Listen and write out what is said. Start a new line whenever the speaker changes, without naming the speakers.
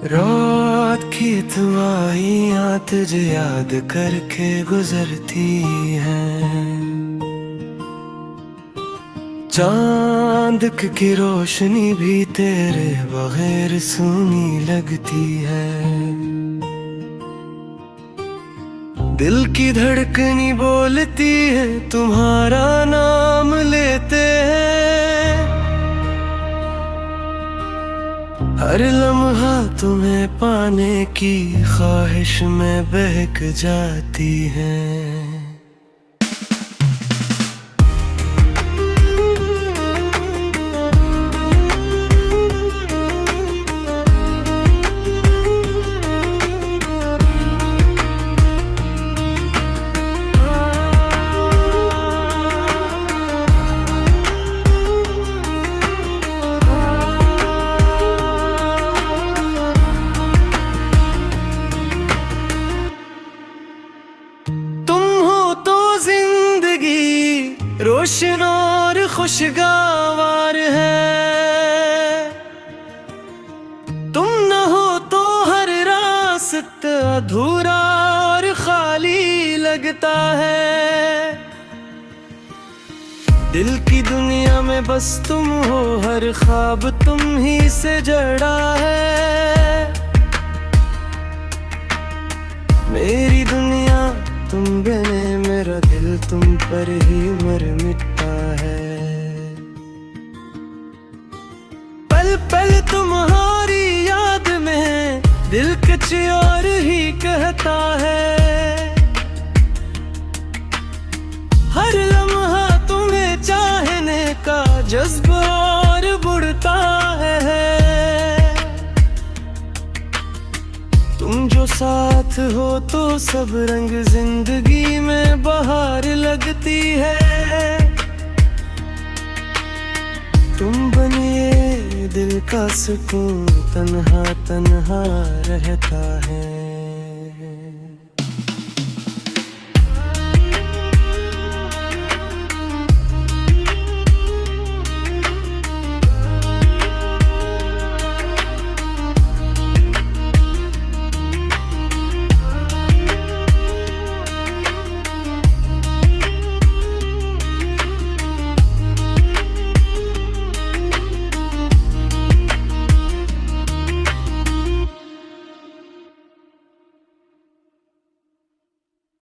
रात की दुआएं तुझे याद करके गुजरती हैं। चांद की रोशनी भी तेरे बगैर सूनी लगती है। दिल की धड़कनी बोलती है तुम्हारा नाम लेते हैं। हर लम्हा तुम्हें पाने की ख्वाहिश में बहक जाती है। रोशन और खुशगवार है, तुम न हो तो हर रास्ता अधूरा और खाली लगता है। दिल की दुनिया में बस तुम हो, हर ख्वाब तुम ही से जड़ा है। मेरी दुनिया तुम बने, मेरा दिल तुम पर ही मर मिटता है। पल पल तुम्हारी याद में दिल कुछ और ही कहता है। हर लम्हा तुम्हें चाहने का जज्बा और बढ़ता है। तुम जो साथ हो तो सब रंग जिंदगी में बहार लगती है। तुम बनिए दिल का सुकून, तन्हा तन्हा रहता है।